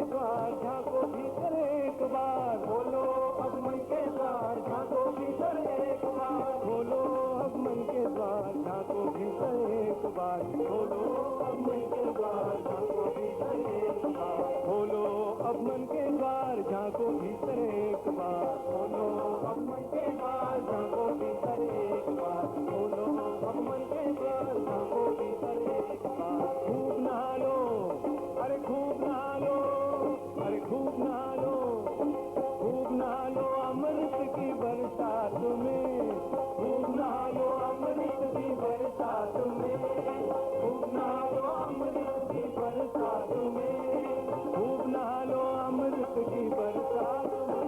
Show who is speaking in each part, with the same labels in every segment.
Speaker 1: द्वार झांको भीतर एक बार, खोलो अब मन के द्वार झांको भीतर एक बार, खोलो अब मन के द्वार झांको भीतर एक बार, खोलो अब मन के द्वार झांको भीतर एक बार, खोलो अब मन के द्वार झांको भीतर एक बार, खोलो अब मन के द्वार झांको भीतर एक बार, खोलो अब मन के द्वार झांको भीतर एक बार। खूब नहा लो, अरे खूब नहा लो, अरे खूब नहा लो, खूब नहा लो अमृत की बरसात में, खूब नहा लो अमृत की बरसात में, खूब नहा लो अमृत की बरसात में, खूब नहा लो अमृत की बरसात में।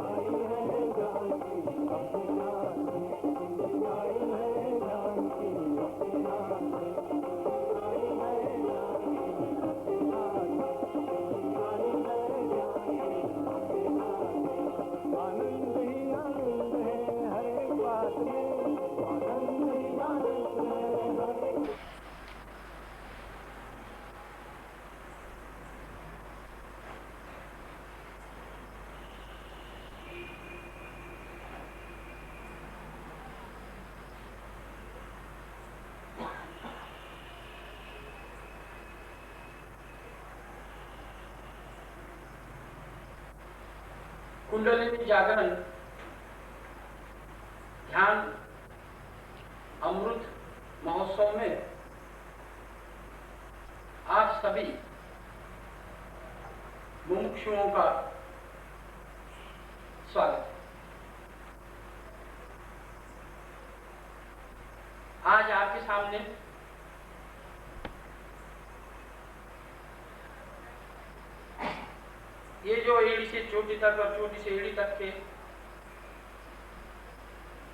Speaker 1: आई है जानकी अपने नाथ, आई है जानकी अपने नाथ, आई है जानकी अपने नाथ, आई है जानकी अपने नाथ। आनंद ही आनंद है हर एक बात में, आनंद ही आनंद है हर एक।
Speaker 2: कुंडलिनी जागरण ध्यान अमृत महोत्सव में आप सभी मुमुक्षुओं का स्वागत है। आज आपके सामने ये जो एड़ी से चोटी तक और चोटी से एड़ी तक के,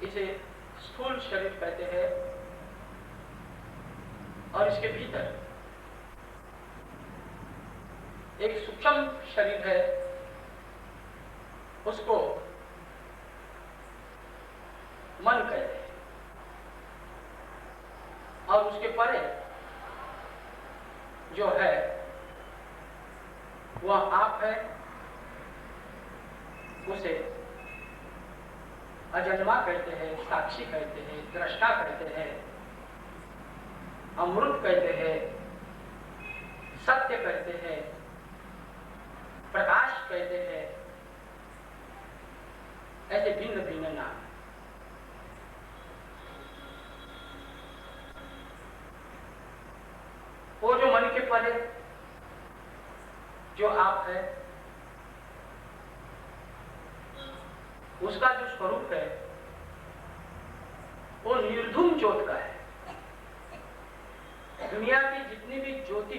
Speaker 2: इसे स्थूल शरीर कहते हैं, और इसके भीतर एक सूक्ष्म शरीर है, उसको मन कहते हैं, और उसके परे जो है वह आप है, उसे अजन्मा कहते हैं, साक्षी कहते हैं, दृष्टा कहते हैं, अमृत कहते हैं, सत्य कहते हैं, प्रकाश कहते हैं, ऐसे भिन्न भिन्न नाम। वो जो मन के परे जो आप है, उसका जो स्वरूप है वो निर्धूम ज्योत का है। दुनिया की जितनी भी ज्योति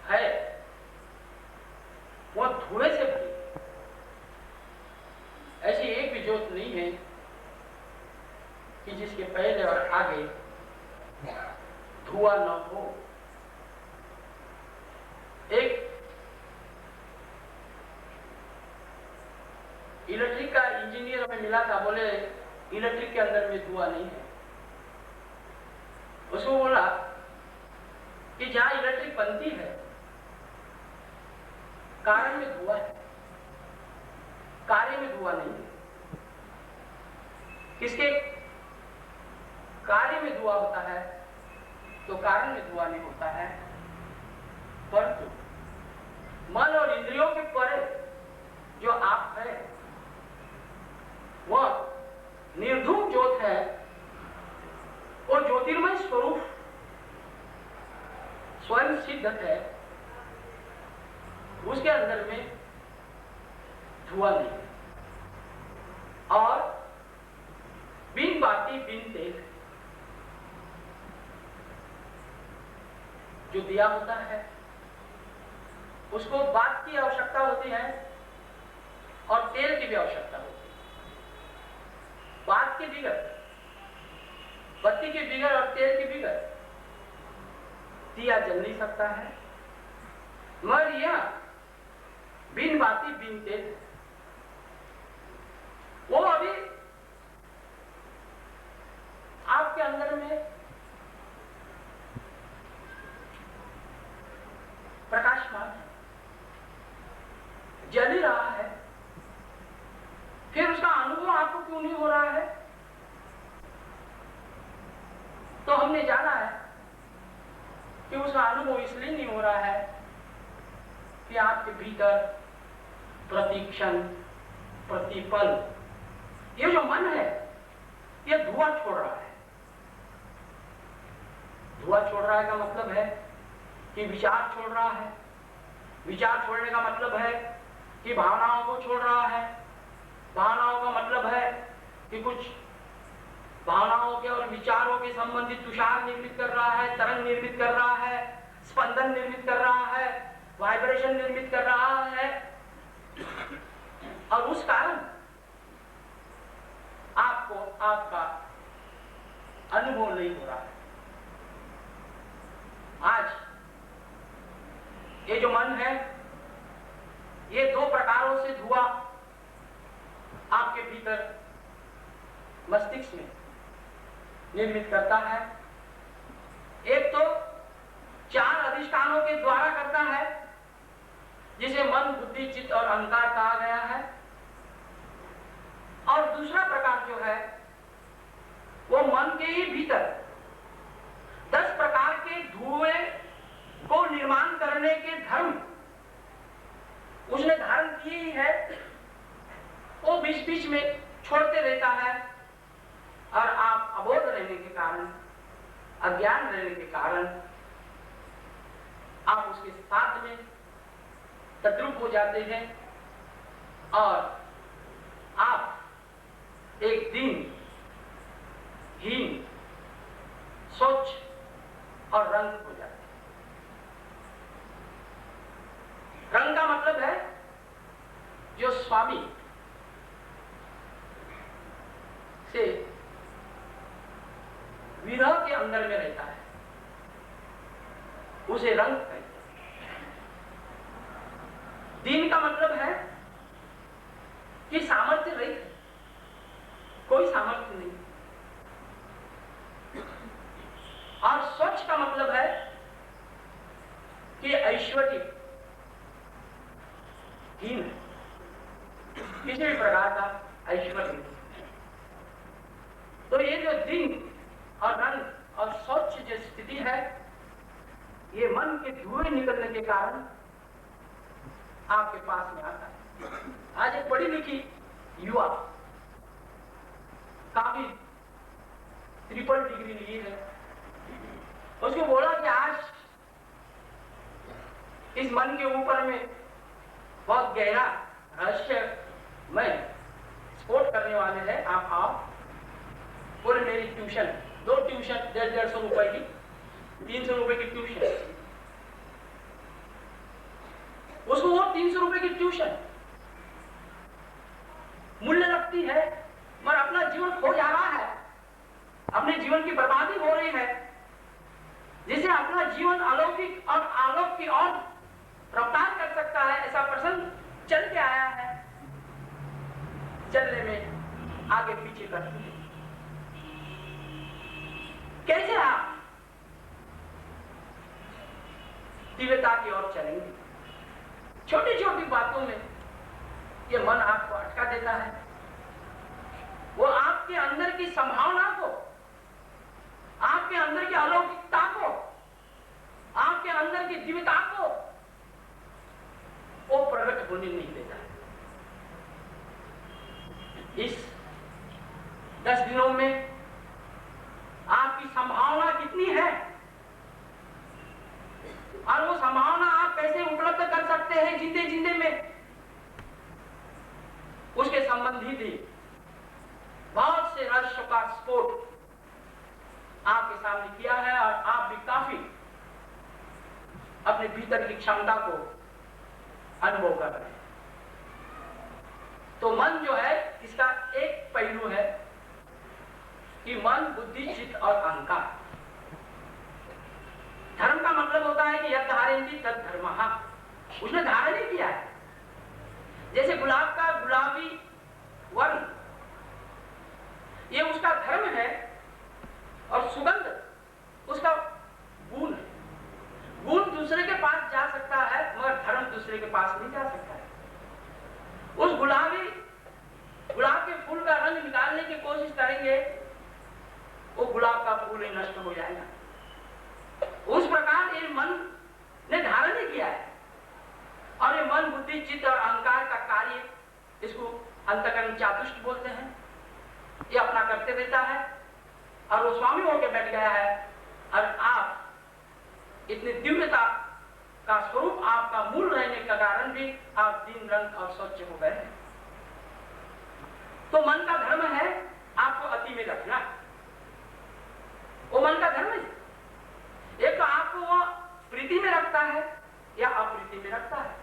Speaker 2: है वो धुएं से भरी, ऐसी एक भी ज्योत नहीं है कि जिसके पहले और आगे धुआं न हो। एक इलेक्ट्रिक का इंजीनियर में मिला था, बोले इलेक्ट्रिक के अंदर में धुआं नहीं है। उसको बोला कि जहां इलेक्ट्रिक बनती है कारण में धुआं है, कार्य में धुआं नहीं है। किसके कार्य में धुआं होता है तो कारण में धुआं नहीं होता है, परंतु मन और इंद्रियों के परे जो आप है वह निर्धूम ज्योत है। वो ज्योतिर्मय स्वरूप स्वयं सिद्ध है, उसके अंदर में धुआं नहीं है। और बिन बाती बिन तेल जो दिया होता है उसको बात की आवश्यकता होती है और तेल की भी आवश्यकता होती है। बात के बिगर, बत्ती के बिगर और तेल के बिगर दिया जल नहीं सकता है। मगर यह बिन बाती बिन तेल, वो अभी आपके अंदर में प्रकाशमान है। जल ही रहा है, फिर उसका अनुभव आपको क्यों नहीं हो रहा है? तो हमने जाना है कि उसका अनुभव इसलिए नहीं हो रहा है कि आपके भीतर प्रतिक्षण प्रतिपल ये जो मन है ये धुआं छोड़ रहा है। धुआं छोड़ रहा है का मतलब है कि विचार छोड़ रहा है। विचार छोड़ने का मतलब है कि भावनाओं को छोड़ रहा है। भावनाओं का मतलब है कि कुछ भावनाओं के और विचारों के संबंधित तुषार निर्मित कर रहा है, तरंग निर्मित कर रहा है, स्पंदन निर्मित कर रहा है, वाइब्रेशन निर्मित कर रहा है। और उस कारण आपको आपका अनुभव नहीं हो रहा है। आज ये जो मन है ये दो प्रकारों से धुआं आपके भीतर मस्तिष्क में निर्मित करता है। एक तो 4 अधिष्ठानों के द्वारा करता है जिसे मन, बुद्धि, चित्त और अहंकार कहा गया है। और दूसरा प्रकार जो है वो मन के ही भीतर 10 प्रकार के धुएं को निर्माण करने के धर्म उसने धारण किए ही है, वो बीच बीच में छोड़ते रहता है। और आप अबोध रहने के कारण, अज्ञान रहने के कारण आप उसके साथ में तद्रुप हो जाते हैं और आप एक दिन हीन, स्वच्छ और रंग हो जाते हैं। रंग का मतलब है जो स्वामी से विरह के अंदर में रहता है उसे रंग कहते हैं। दीन का मतलब है कि सामर्थ्य रहित है, कोई सामर्थ्य नहीं। और स्वच्छ का मतलब है कि ऐश्वर्य हीन है, किसी भी प्रकार का ऐश्वर्य नहीं। तो ये जो दिन और रंग और स्वच्छ जो स्थिति है ये मन के धुएं निकलने के कारण आपके पास में आता है। आज एक पढ़ी लिखी युवा काफी ट्रिपल डिग्री ली है, उसको बोला कि आज इस मन के ऊपर में बहुत गहरा रहस्य में स्पोर्ट करने वाले हैं, आप आओ। बोले मेरी ट्यूशन, 2 ट्यूशन 150 रुपए की, 300 रुपए की ट्यूशन। उसको वो 300 रुपए की ट्यूशन मूल्य लगती है, मगर अपना जीवन खो जा रहा है, अपने जीवन की बर्बादी हो रही है, जिसे अपना जीवन अलौकिक और आलोक की ओर रफ्तार कर सकता है। ऐसा प्रसंग चल के आया है, चलने में आगे पीछे करती है। कैसे आप दिव्यता की ओर चलेंगे? छोटी छोटी बातों में ये मन आपको अटका देता है। वो आपके अंदर की संभावना को, आपके अंदर की अलौकिकता को, आपके अंदर की दिव्यता को वो प्रकट होने नहीं देता है। इस 10 दिनों में आपकी संभावना कितनी है और वो संभावना आप कैसे उपलब्ध कर सकते हैं जिंदे जिंदे में, उसके संबंधी भी बहुत से रहस्य का स्फोट आपके सामने किया है। और आप भी काफी अपने भीतर की क्षमता को अनुभव कर रहे हैं। तो मन जो है इसका एक पहलू है कि मन, बुद्धि, चित्त और अहंकार। धर्म का मतलब होता है कि यद धारयन्ति तद धर्मः, उसने धारण ही किया है। जैसे गुलाब का गुलाबी वर्ण ये उसका धर्म है और सुगंध उसका गुण है। गुण दूसरे के पास जा सकता है मगर धर्म दूसरे के पास नहीं जा सकता है। बुद्धि, चित्त और अहंकार का कार्य, इसको अंतःकरण चातुष्ट बोलते हैं। ये अपना करते रहता है और वो स्वामी होकर बैठ गया है, और आप इतनी दिव्यता का स्वरूप आपका मूल रहने का कारण भी आप दीन रंग और स्वच्छ हो गए हैं। तो मन का धर्म है आपको अति में रखना, वो मन का धर्म है। एक तो आपको वो प्रीति में रखता है या अप्रीति में रखता है।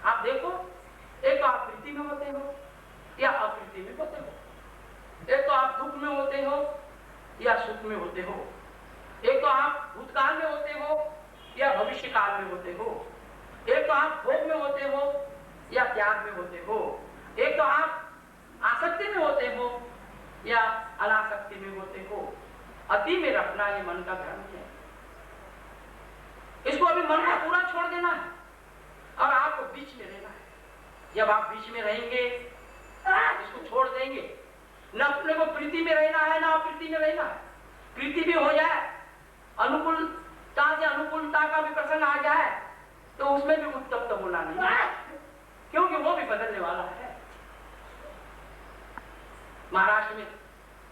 Speaker 2: आप देखो, एक तो आप प्रीति में होते हो या अप्रीति में होते हो। एक तो आप दुख में होते हो या सुख में होते हो। एक तो आप भूतकाल में होते हो या भविष्य काल में होते हो। एक तो आप भोग में होते हो या त्याग में होते हो। एक तो आप आसक्ति में होते हो या अनासक्ति में होते हो। अति में रखना ये मन का धर्म है। इसको अभी मन को पूरा छोड़ देना है और आपको बीच में रहना है। जब आप बीच में रहेंगे, इसको छोड़ देंगे, न अपने को प्रीति में रहना है, न अप्रीति में रहना है। प्रीति भी हो जाए, अनुकूलता से अनुकूलता का भी प्रसंग आ जाए, तो उसमें भी उत्तप्त होना नहीं है, क्योंकि वो भी बदलने वाला है। महाराष्ट्र में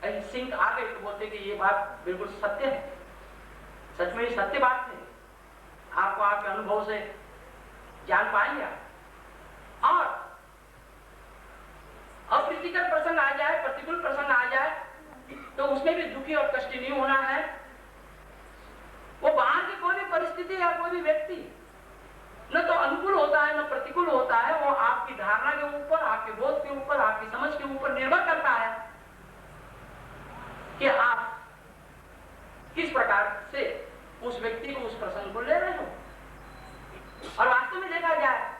Speaker 2: ऐसी सिंह आ गई तो बोलते कि ये बात बिल्कुल सत्य है। सच में ये सत्य बात है, आपको आपके अनुभव से जान पाएंगे। और अप्रीतिकर प्रसंग आ जाए, प्रतिकूल प्रसंग आ जाए, तो उसमें भी दुखी और कष्टी नहीं होना है। वो बाहर की कोई भी परिस्थिति या कोई भी व्यक्ति न तो अनुकूल होता है न प्रतिकूल होता है। वो आपकी धारणा के ऊपर, आपके बोध के ऊपर, आपकी समझ के ऊपर निर्भर करता है कि आप किस प्रकार से उस व्यक्ति को, उस प्रसंग को ले रहे हो। और वास्तव में देखा जाए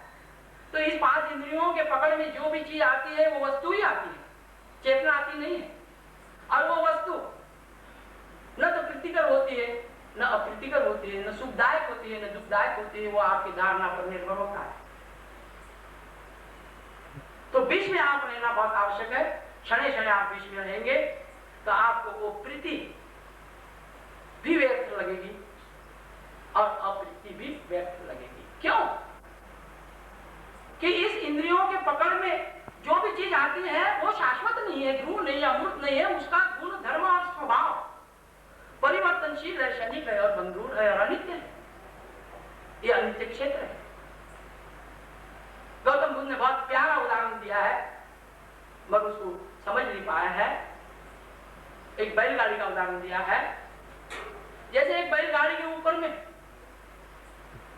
Speaker 2: तो इस 5 इंद्रियों के पकड़ में जो भी चीज आती है वो वस्तु ही आती है, चेतना आती नहीं है। और वो वस्तु न तो प्रीतिकर होती है, न अप्रीतिकर होती है, न सुखदायक होती है, न दुखदायक होती है। वो आपकी धारणा पर निर्भर होता है। तो बीच में आप रहना बहुत आवश्यक है। क्षणे क्षणे आप बीच में रहेंगे तो आपको वो प्रीति भी व्यर्थ लगेगी और अप्रीति भी व्यर्थ लगेगी। क्यों? कि इस इंद्रियों के पकड़ में जो भी चीज आती है वो शाश्वत नहीं है, ध्रुव नहीं है, अमूर्त नहीं है। उसका गुण, धर्म और स्वभाव परिवर्तनशील है, क्षणिक है और बंधुर है और अनित्य है। ये अनित्य क्षेत्र है। गौतम बुद्ध ने बहुत प्यारा उदाहरण दिया है, मगर उसको समझ नहीं पाया है। एक बैलगाड़ी का उदाहरण दिया है। जैसे एक बैलगाड़ी के ऊपर में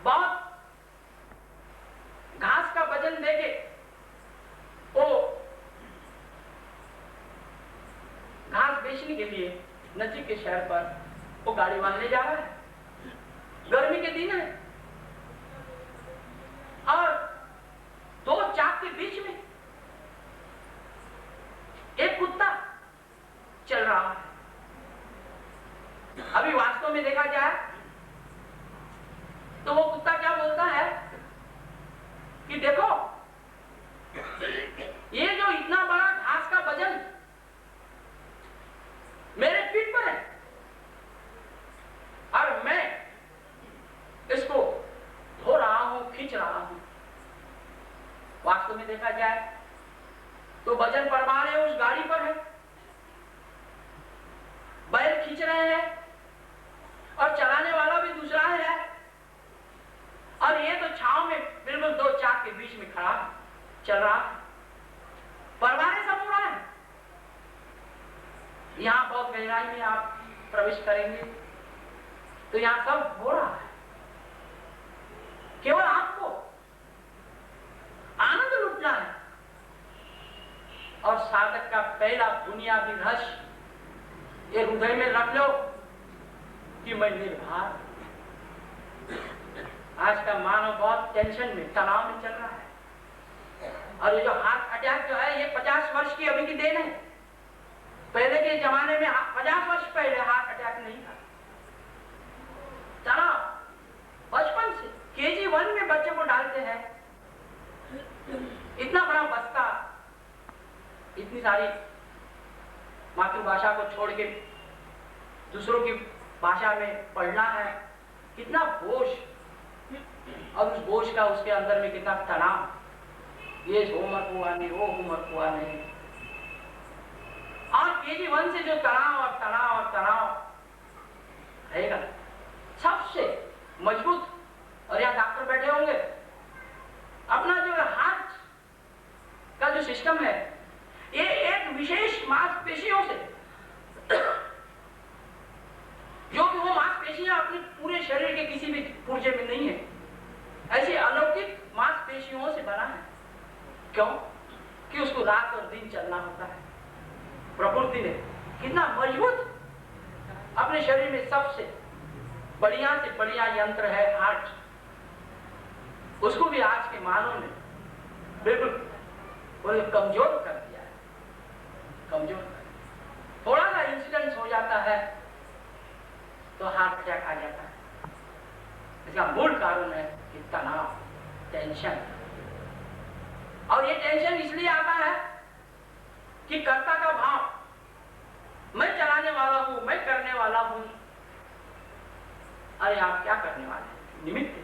Speaker 2: बहुत घास का वजन देके वो घास बेचने के लिए नजीक के शहर पर वो गाड़ी बांधने जा रहा है। गर्मी के दिन है और 2 चाक के बीच में एक कुत्ता चल रहा है। अभी वास्तव में देखा जाए तो वो कुत्ता क्या बोलता है कि देखो, ये जो इतना बड़ा घास का वजन मेरे पीठ पर है और मैं इसको धो रहा हूं, खींच रहा हूं। वास्तव में देखा जाए तो वजन परमार है उस गाड़ी पर है, बैल खींच रहे हैं और चलाने वाला भी दूसरा है, और ये तो छांव में बिल्कुल 2 चाक के बीच में खड़ा है, चल रहा है। परवाने सब हो रहा है। यहां बहुत गहराई में आप प्रवेश करेंगे तो यहां सब हो रहा है। केवल आपको आनंद लुटना है। और साधक का पहला बुनियादी रहस्य ये हृदय में रख लो कि मैं निर्भर। आज का मानव बहुत टेंशन में, तनाव में चल रहा है। और ये जो हार्ट अटैक जो है ये 50 वर्ष की अभी की देन है। पहले के जमाने में 50 वर्ष पहले हार्ट अटैक नहीं था। तनाव बचपन से KG 1 में बच्चे को डालते हैं। इतना बड़ा बस्ता, इतनी सारी मातृभाषा को छोड़ के दूसरों की भाषा में पढ़ना है, कितना बोझ, और उस बोझ का उसके अंदर में कितना तनाव। ये होमवर्क हुआ नहीं, वो होमवर्क हुआ नहीं। और केजी 1 से जो तनाव रहेगा, सबसे मजबूत, और यहाँ डॉक्टर बैठे होंगे, अपना जो हार्ट का जो सिस्टम है, ये एक विशेष मांसपेशियों से, जो कि वो मांसपेशियां अपने पूरे शरीर के किसी भी पुर्जे में नहीं है, ऐसी अलौकिक मांसपेशियों से बना है। क्यों? कि उसको रात और दिन चलना होता है। प्रकृति ने कितना मजबूत, अपने शरीर में सबसे बढ़िया से बढ़िया यंत्र है हार्ट, उसको भी आज के मानव ने बिल्कुल कमजोर कर दिया है, कमजोर। थोड़ा सा इंसिडेंस हो जाता है तो हार्ट अटैक आ जाता है। इसका मूल कारण है कि तनाव, टेंशन। और ये टेंशन इसलिए आता है कि कर्ता का भाव, मैं चलाने वाला हूं, मैं करने वाला हूं। अरे आप क्या करने वाले हैं? निमित्त।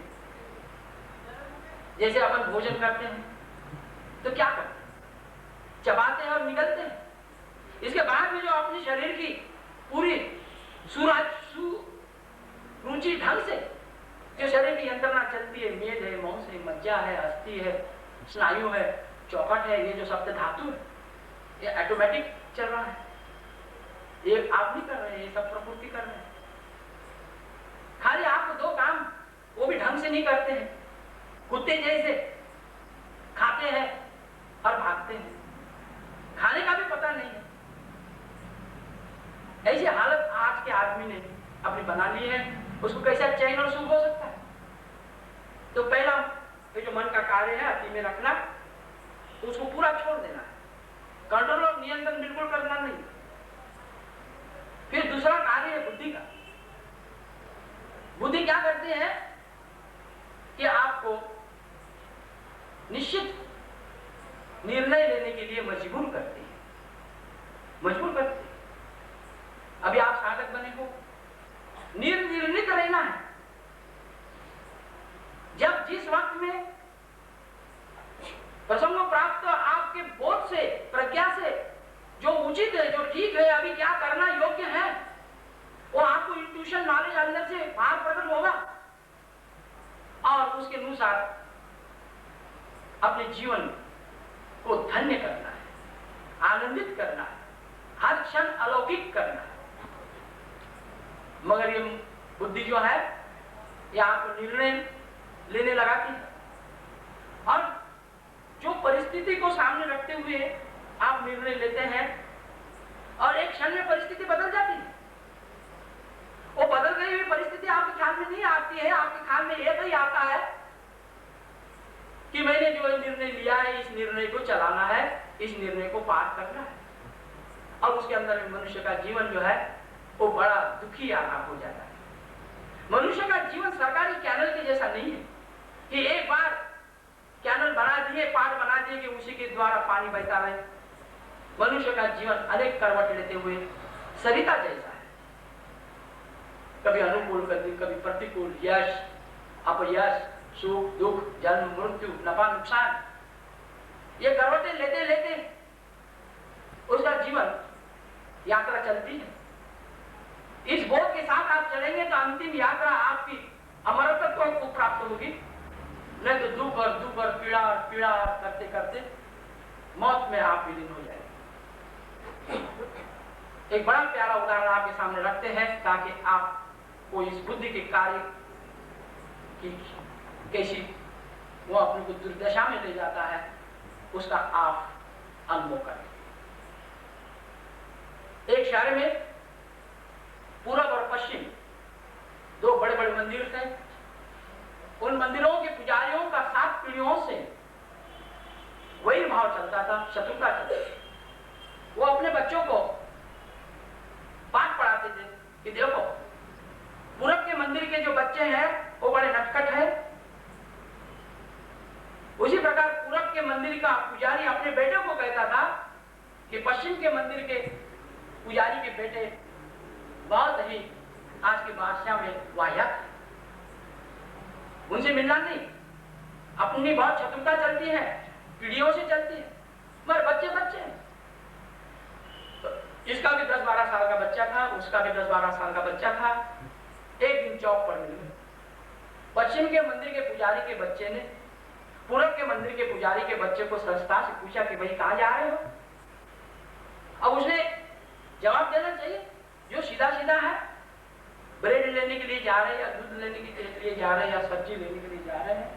Speaker 2: जैसे अपन भोजन करते हैं तो क्या करते हैं? चबाते हैं और निगलते हैं। इसके बाद भी जो अपने शरीर की पूरी रुचि ढंग से जो शरीर की यंत्रणा चलती है, मेद है, मांस है, मज्जा है, अस्थि है, स्नायु है, चौपट है, ये जो सप्त धातु है, ये ऑटोमेटिक चल रहा है। ये आप नहीं कर रहे हैं, ये सब प्रकृति कर रहे हैं। खाली आपको 2 काम वो भी ढंग से नहीं करते हैं, कुत्ते जैसे खाते हैं और भागते हैं, खाने का भी पता नहीं है। ऐसी हालत आज के आदमी ने अपनी बना ली है। उसको कैसा चैन और सुख हो सकता है? तो पहला ये जो मन का कार्य है अति में रखना, उसको पूरा छोड़ देना है, कंट्रोल और नियंत्रण बिल्कुल करना नहीं। फिर दूसरा कार्य है बुद्धि का। बुद्धि क्या करती है कि आपको निश्चित निर्णय लेने के लिए मजबूर करती है, मजबूर करती है। अभी आप साधक बने हो, निर्णित रहना है। जब जिस वक्त में प्रसंगों प्राप्त आपके बोध से, प्रज्ञा से जो उचित है, जो ठीक है, अभी क्या करना योग्य है, वो आपको इंट्यूशन नॉलेज अंदर से बाहर प्रकट होगा और उसके अनुसार अपने जीवन को धन्य करना है, आनंदित करना है, हर क्षण अलौकिक करना है। मगर ये बुद्धि जो है ये आपको निर्णय लेने लगाती है और जो परिस्थिति को सामने रखते हुए आप निर्णय लेते हैं और एक क्षण में परिस्थिति बदल जाती है। वो बदल गई हुई परिस्थिति आपके ख्याल में नहीं आती है, आपके ख्याल में एक ही आता है कि मैंने जो निर्णय लिया है, इस निर्णय को चलाना है, इस निर्णय को पार करना है। और उसके अंदर मनुष्य का जीवन जो है वो बड़ा दुखी आराम हो जाता है। मनुष्य का जीवन सरकारी कैनल के जैसा नहीं है कि एक बार कैनल बना दिए, पाट बना दिए कि उसी के द्वारा पानी बहता रहे। मनुष्य का जीवन अनेक करवट लेते हुए सरिता जैसा है, कभी अनुकूल, कभी प्रतिकूल, यश अपयश, सुख दुख, जन्म मृत्यु, नफा नुकसान, ये करवटें लेते लेते उसका जीवन यात्रा चलती है। इस बोध के साथ आप चलेंगे तो अंतिम यात्रा आपकी अमरत्व को प्राप्त होगी, नहीं तो दुख और पीड़ा करते करते मौत में आप विलीन हो जाएंगे। एक बड़ा प्यारा उदाहरण आपके सामने रखते हैं ताकि आपको इस बुद्धि के कार्य की कैसी वो अपने को दुर्दशा में ले जाता है उसका आप अनुभव करें। एक शहर में पूरब और पश्चिम 2 बड़े बड़े मंदिर थे। उन मंदिरों के पुजारियों का 7 पीढ़ियों से वही भाव चलता था, शत्रुता चलती थी। वो अपने बच्चों को पाठ पढ़ाते थे कि देखो पूरब के मंदिर के जो बच्चे हैं वो बड़े नटखट हैं, उसी प्रकार पूरब के मंदिर का पुजारी अपने बेटे को कहता था कि पश्चिम के मंदिर के पुजारी के बेटे बहुत ही आज की भाषा में वाहियात, उनसे मिलना नहीं, अपनी बहुत शत्रुता चलती है। पीढ़ियों से चलती है, मगर बच्चे बच्चे हैं। तो इसका भी 10-12 साल का बच्चा था, उसका भी 10-12 साल का बच्चा था। एक दिन चौक पर मिले। पश्चिम के मंदिर के पुजारी के बच्चे ने पूरब के मंदिर के पुजारी के बच्चे को सरसता से पूछा कि भाई कहाँ जा रहे हो? अब उसने जवाब देना चाहिए जो सीधा सीधा है, ब्रेड लेने के लिए जा रहे हैं या दूध लेने के लिए जा रहे हैं या सब्जी लेने के लिए जा रहे हैं।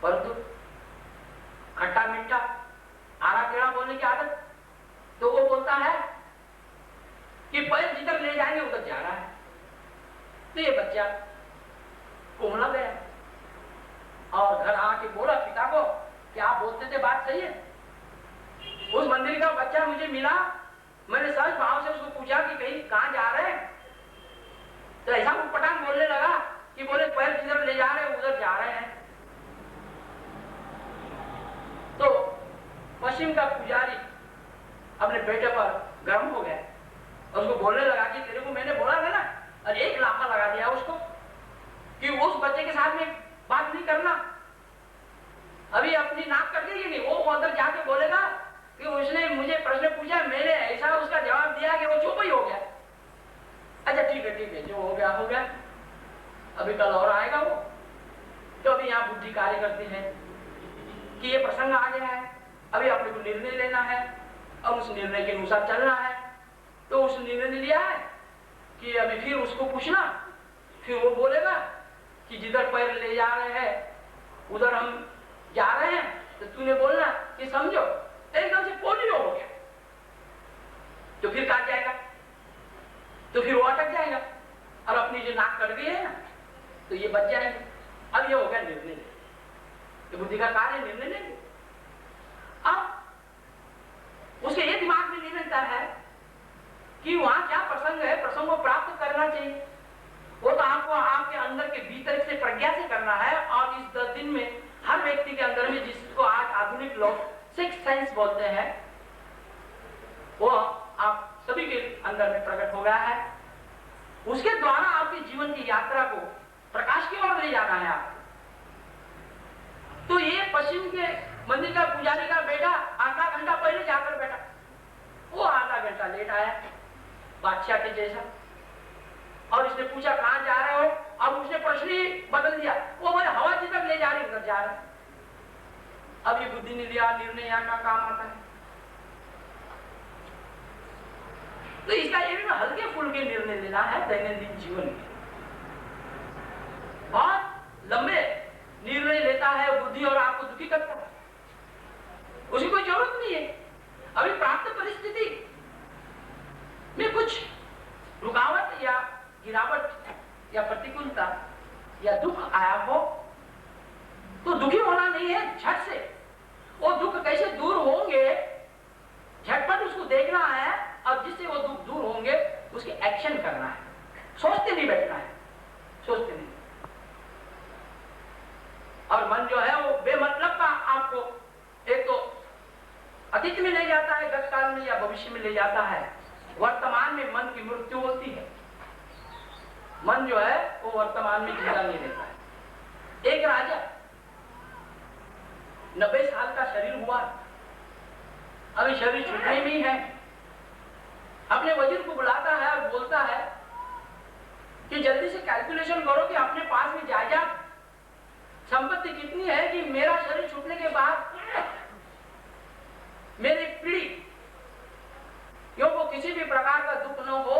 Speaker 2: परंतु खट्टा मीठा आरा टेढ़ा बोलने की आदत, तो वो बोलता है कि पैर जिधर ले जाएंगे उधर जा रहा है। तो ये बच्चा कुमला गया और घर आके बोला पिता को कि आप बोलते थे बात सही है। उस मंदिर का बच्चा मुझे मिला, मैंने सहज भाव से उसको पूछा कि कहीं कहाँ जा रहे हैं, तो ऐसा पटांग बोलने लगा कि बोले पैर जिधर ले जा रहे हैं उधर जा रहे हैं। तो पश्चिम का पुजारी अपने बेटे पर गर्म हो गया और उसको बोलने लगा कि तेरे को मैंने बोला था ना, और एक लाफा लगा दिया उसको कि उस बच्चे के साथ में बात नहीं करना। अभी अपनी नाक कट गई नहीं, वो अंदर जाके बोलेगा कि उसने मुझे प्रश्न पूछा, मैंने ऐसा उसका जवाब दिया कि वो चुप ही हो गया। अच्छा ठीक है, जो हो गया हो गया, अभी कल और आएगा वो। तो अभी यहाँ बुद्धि कार्य करती है कि ये प्रसंग आ गया है, अभी अपने को निर्णय लेना है, अब उस निर्णय के अनुसार चलना है। तो उस निर्णय ने लिया है कि अभी फिर उसको पूछना, फिर वो बोलेगा कि जिधर पैर ले जा रहे हैं उधर हम जा रहे हैं, तो तूने बोलना कि समझो एकदम से पोलियो हो गया, तो फिर कहाँ जाएगा, तो फिर वो अटक जाएगा और अपनी जो नाक कट गई है ना, तो ये बच जाएंगे। अब ये हो गया निर्णय ले, तो बुद्धि का कार्य निर्णय लेंगे। अब उसके ये दिमाग में नहीं रहता है कि वहां क्या प्रसंग है, प्रसंग को प्राप्त करना चाहिए। वो तो आपको आपके अंदर के भीतर से प्रज्ञा से करना है। और इस 10 दिन में हर व्यक्ति के अंदर में, जिसको आज आधुनिक लोग सिक्स सेंस बोलते हैं, वो आप सभी के अंदर में प्रकट हो गया है। उसके द्वारा आपके जीवन की यात्रा को प्रकाश की ओर ले जाना है आपको। तो ये पश्चिम के मंदिर का पुजारी का बेटा आधा घंटा पहले जाकर बैठा, वो आधा घंटा लेट आया बादशाह के जैसा, और इसने पूछा कहां जा रहे हो। अब उसने प्रश्न ही बदल दिया, वो बोले हवा जिधर ले जा रही उधर जा रहे। अब ये बुद्धि ने लिया, निर्णय यहाँ का काम आता है। तो इसका ये भी हल्के फुल्के निर्णय लेना है दैनंदिन जीवन में। बहुत लंबे निर्णय लेता है बुद्धि और आपको दुखी करता है, उसकी कोई जरूरत नहीं है। अभी प्राप्त परिस्थिति में कुछ रुकावट या गिरावट या प्रतिकूलता या दुख आया हो तो दुखी होना नहीं है, झट से वो दुख कैसे दूर होंगे झटपट उसको देखना है, और जिससे वो दुख दूर होंगे उसके एक्शन करना है, सोचते नहीं बैठना है, सोचते नहीं। और मन जो है वो बेमतलब का आपको एक तो अतीत में ले जाता है, गत काल में या भविष्य में ले जाता है। वर्तमान में मन की मृत्यु होती है। मन जो है वो वर्तमान में जिंदा नहीं रहता है। एक राजा 90 साल का शरीर हुआ, अभी शरीर छूटने में ही है। अपने वजीर को बुलाता है और बोलता है कि जल्दी से कैलकुलेशन करो कि अपने पास में जायदाद संपत्ति कितनी है कि मेरा शरीर छूटने के बाद मेरी पीढ़ी को किसी भी प्रकार का दुख न हो,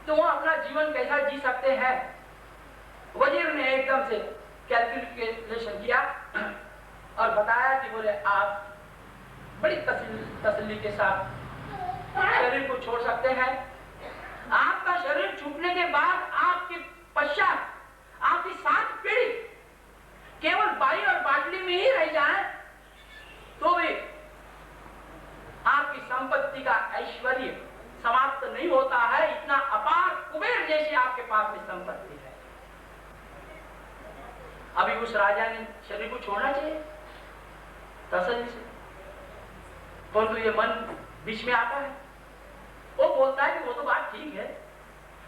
Speaker 2: तो वो अपना जीवन कैसा जी सकते हैं। वजीर ने एकदम से कैलकुलेशन किया और बताया कि बोले आप बड़ी तसल्ली के साथ शरीर को छोड़ सकते हैं। आपका शरीर छूटने के बाद आपके पश्चात आपकी 7 पीढ़ी केवल बाई और बाटली में ही रह जाए तो भी आपकी संपत्ति का ऐश्वर्य समाप्त नहीं होता है। इतना अपार कुबेर जैसी आपके पास में संपत्ति है। अभी उस राजा ने शरीर को छोड़ना चाहिए तसल्ली से, परंतु ये मन बीच में आता है। वो बोलता है कि वो तो बात ठीक है,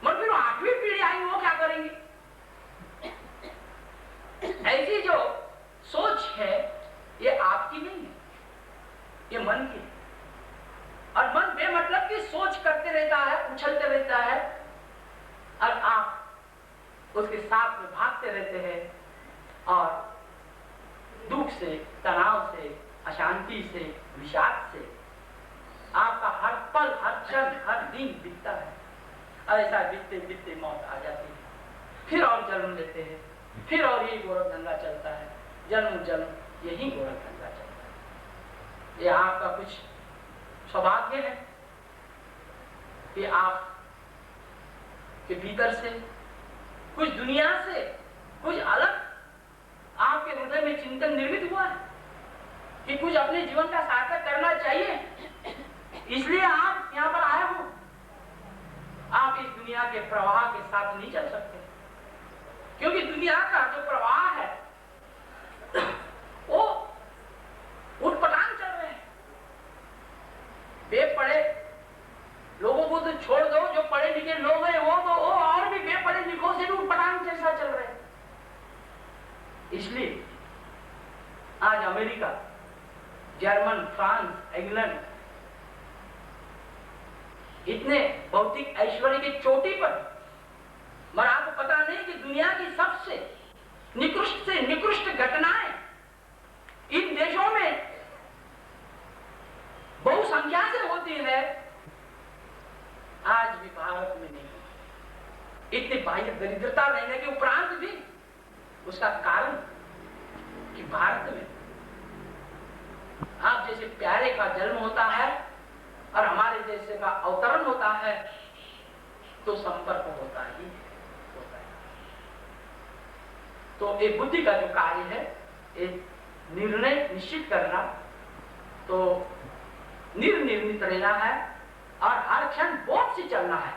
Speaker 2: मगर फिर 8वीं पीढ़ी आएगी वो क्या करेंगे। ऐसी घबराते रहते हैं और दुख से, तनाव से, अशांति से, विषाद से आपका हर पल, हर क्षण, हर दिन बीतता है। और ऐसा बीतते बीतते मौत आ जाती है, फिर और जन्म लेते हैं, फिर और यही गोरख धंधा चलता है, जन्म जन्म यही गोरख धंधा चलता है। ये आपका कुछ सौभाग्य है कि आप के भीतर से कुछ दुनिया से कुछ अलग आपके हृदय में चिंतन निर्मित हुआ है कि कुछ अपने जीवन का सार्थक करना चाहिए, इसलिए आप यहाँ पर आए हो। आप इस दुनिया के प्रवाह के साथ नहीं चल सकते, क्योंकि दुनिया का जो प्रवाह है वो उठपटांग चल रहे हैं। बेपढ़े लोगों को तो छोड़ दो, जो पढ़े लिखे लोग हैं वो तो वो और भी बेपढ़े लिखों से भी उठपटांग जैसा चल रहे हैं। इसलिए आज अमेरिका, जर्मन, फ्रांस, इंग्लैंड इतने भौतिक ऐश्वर्य की चोटी पर, मगर आपको पता नहीं कि दुनिया की सबसे निकृष्ट से निकृष्ट घटनाएं इन देशों में बहुसंख्या से होती है, आज भी भारत में नहीं। इतनी बाह्य दरिद्रता रहने के उपरांत भी उसका कारण कि भारत में आप जैसे प्यारे का जन्म होता है और हमारे जैसे का अवतरण होता है तो संपर्क होता ही होता है। तो एक बुद्धि का जो कार्य है, एक निर्णय निश्चित करना, तो निर्निर्मित रहना है और हर क्षण बोध से चलना है,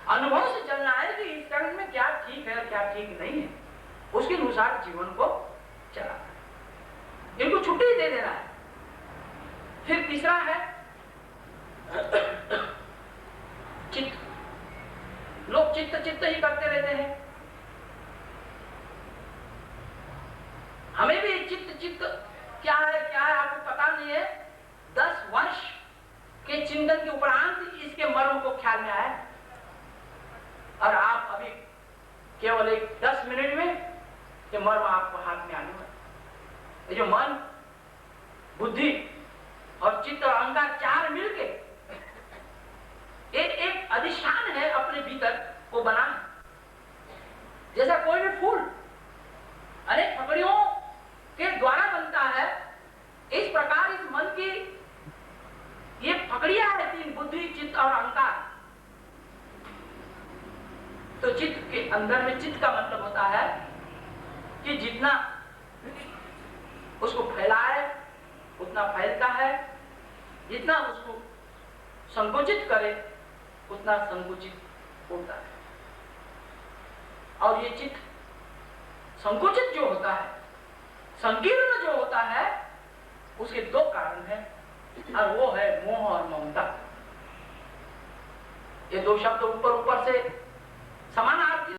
Speaker 2: अनुभव से चलना है कि इस क्षण में क्या ठीक है और क्या ठीक नहीं है, उसके अनुसार जीवन को चलाना है, इनको छुट्टी दे देना है। फिर तीसरा है चित्त। लोग चित्त चित्त ही करते रहते हैं। हमें भी चित्त चित्त क्या है आपको पता नहीं है। 10 वर्ष के चिंतन के उपरांत इसके मर्म को ख्याल में आया और आप अभी केवल एक 10 मिनट में ये मर्म आपको हाथ में आने वाला। ये जो मन, बुद्धि और चित्त और अहंकार चार मिलके एक अधिष्ठान है अपने भीतर को बना। जैसा कोई भी फूल अनेक पकड़ियों के द्वारा बनता है, इस प्रकार इस मन की ये पकड़ियां है 3, बुद्धि, चित्त और अहंकार। तो चित्त के अंदर में, चित्त का मतलब होता है कि जितना उसको फैलाए उतना फैलता है, जितना उसको संकुचित करे उतना संकुचित होता है। और ये चित्त संकुचित जो होता है, संकीर्ण जो होता है, उसके 2 कारण हैं और वो है मोह और ममता। ये 2 शब्द ऊपर ऊपर से समानार्थी